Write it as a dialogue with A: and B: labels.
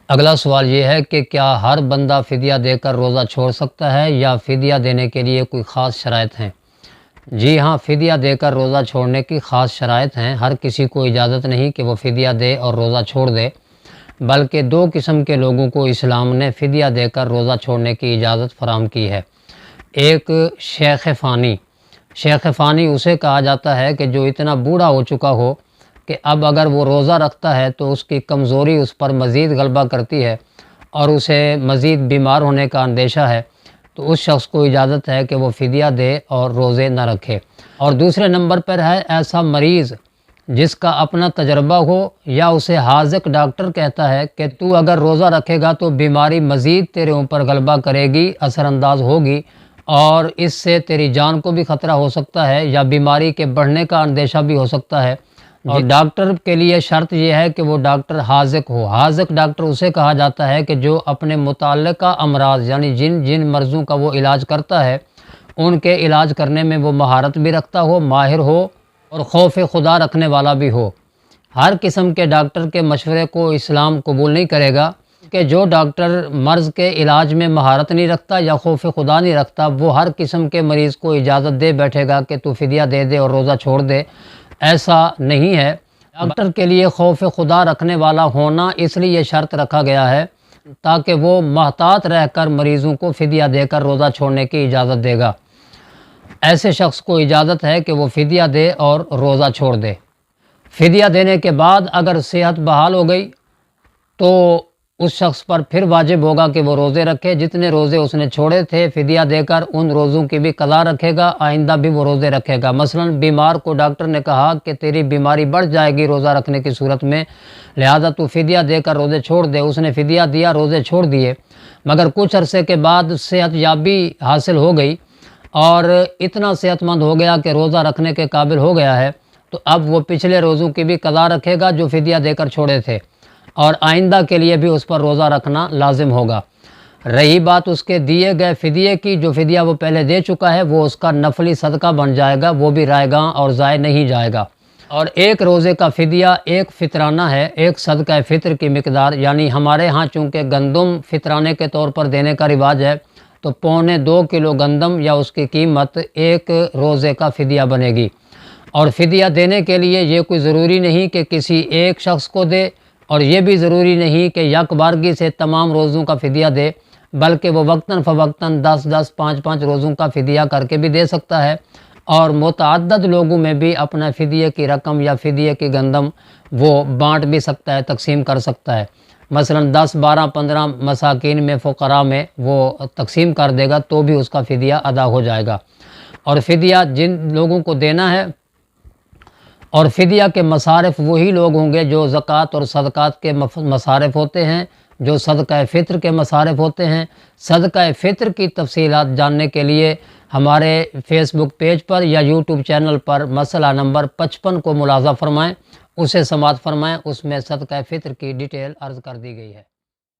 A: اگلا سوال یہ ہے کہ کیا ہر بندہ فدیہ دے کر روزہ چھوڑ سکتا ہے یا فدیہ دینے کے لیے کوئی خاص شرائط ہیں؟ جی ہاں، فدیہ دے کر روزہ چھوڑنے کی خاص شرائط ہیں۔ ہر کسی کو اجازت نہیں کہ وہ فدیہ دے اور روزہ چھوڑ دے، بلکہ دو قسم کے لوگوں کو اسلام نے فدیہ دے کر روزہ چھوڑنے کی اجازت فراہم کی ہے۔ ایک شیخ فانی۔ شیخ فانی اسے کہا جاتا ہے کہ جو اتنا بوڑھا ہو چکا ہو کہ اب اگر وہ روزہ رکھتا ہے تو اس کی کمزوری اس پر مزید غلبہ کرتی ہے اور اسے مزید بیمار ہونے کا اندیشہ ہے، تو اس شخص کو اجازت ہے کہ وہ فدیہ دے اور روزے نہ رکھے۔ اور دوسرے نمبر پر ہے ایسا مریض جس کا اپنا تجربہ ہو یا اسے حاذق ڈاکٹر کہتا ہے کہ تو اگر روزہ رکھے گا تو بیماری مزید تیرے اوپر غلبہ کرے گی، اثر انداز ہوگی اور اس سے تیری جان کو بھی خطرہ ہو سکتا ہے یا بیماری کے بڑھنے کا اندیشہ بھی ہو سکتا ہے۔ اور ڈاکٹر کے لیے شرط یہ ہے کہ وہ ڈاکٹر حاذق ہو۔ حاذق ڈاکٹر اسے کہا جاتا ہے کہ جو اپنے متعلقہ امراض یعنی جن مرضوں کا وہ علاج کرتا ہے ان کے علاج کرنے میں وہ مہارت بھی رکھتا ہو، ماہر ہو اور خوف خدا رکھنے والا بھی ہو۔ ہر قسم کے ڈاکٹر کے مشورے کو اسلام قبول نہیں کرے گا کہ جو ڈاکٹر مرض کے علاج میں مہارت نہیں رکھتا یا خوف خدا نہیں رکھتا وہ ہر قسم کے مریض کو اجازت دے بیٹھے گا کہ تو فدیہ دے دے اور روزہ چھوڑ دے۔ ایسا نہیں ہے۔ ڈاکٹر کے لیے خوف خدا رکھنے والا ہونا اس لیے شرط رکھا گیا ہے تاکہ وہ محتاط رہ کر مریضوں کو فدیہ دے کر روزہ چھوڑنے کی اجازت دے گا۔ ایسے شخص کو اجازت ہے کہ وہ فدیہ دے اور روزہ چھوڑ دے۔ فدیہ دینے کے بعد اگر صحت بحال ہو گئی تو اس شخص پر پھر واجب ہوگا کہ وہ روزے رکھے۔ جتنے روزے اس نے چھوڑے تھے فدیہ دے کر ان روزوں کی بھی قضا رکھے گا، آئندہ بھی وہ روزے رکھے گا۔ مثلا بیمار کو ڈاکٹر نے کہا کہ تیری بیماری بڑھ جائے گی روزہ رکھنے کی صورت میں، لہذا تو فدیہ دے کر روزے چھوڑ دے۔ اس نے فدیہ دیا، روزے چھوڑ دیے، مگر کچھ عرصے کے بعد صحت یابی حاصل ہو گئی اور اتنا صحت مند ہو گیا کہ روزہ رکھنے کے قابل ہو گیا ہے، تو اب وہ پچھلے روزوں کی بھی قضا رکھے گا جو فدیہ دے کر چھوڑے تھے، اور آئندہ کے لیے بھی اس پر روزہ رکھنا لازم ہوگا۔ رہی بات اس کے دیے گئے فدیے کی، جو فدیہ وہ پہلے دے چکا ہے وہ اس کا نفلی صدقہ بن جائے گا، وہ بھی رائے گاں اور ضائع نہیں جائے گا۔ اور ایک روزے کا فدیہ ایک فطرانہ ہے، ایک صدقہ فطر کی مقدار، یعنی ہمارے ہاں چونکہ گندم فطرانے کے طور پر دینے کا رواج ہے تو 1.25 کلو گندم یا اس کی قیمت ایک روزے کا فدیہ بنے گی۔ اور فدیہ دینے کے لیے یہ کوئی ضروری نہیں کہ کسی ایک شخص کو دے، اور یہ بھی ضروری نہیں کہ یک بارگی سے تمام روزوں کا فدیہ دے، بلکہ وہ وقتاً فوقتاً 10 5 روزوں کا فدیہ کر کے بھی دے سکتا ہے، اور متعدد لوگوں میں بھی اپنا فدیے کی رقم یا فدیے کی گندم وہ بانٹ بھی سکتا ہے، تقسیم کر سکتا ہے۔ مثلا 10 12 15 مساکین میں، فقراء میں وہ تقسیم کر دے گا تو بھی اس کا فدیہ ادا ہو جائے گا۔ اور فدیہ جن لوگوں کو دینا ہے، اور فدیہ کے مصارف وہی لوگ ہوں گے جو زکوٰۃ اور صدقات کے مصارف ہوتے ہیں، جو صدقہ فطر کے مصارف ہوتے ہیں۔ صدقہ فطر کی تفصیلات جاننے کے لیے ہمارے فیس بک پیج پر یا یوٹیوب چینل پر مسئلہ نمبر 55 کو ملاحظہ فرمائیں، اسے سماعت فرمائیں، اس میں صدقہ فطر کی ڈیٹیل عرض کر دی گئی ہے۔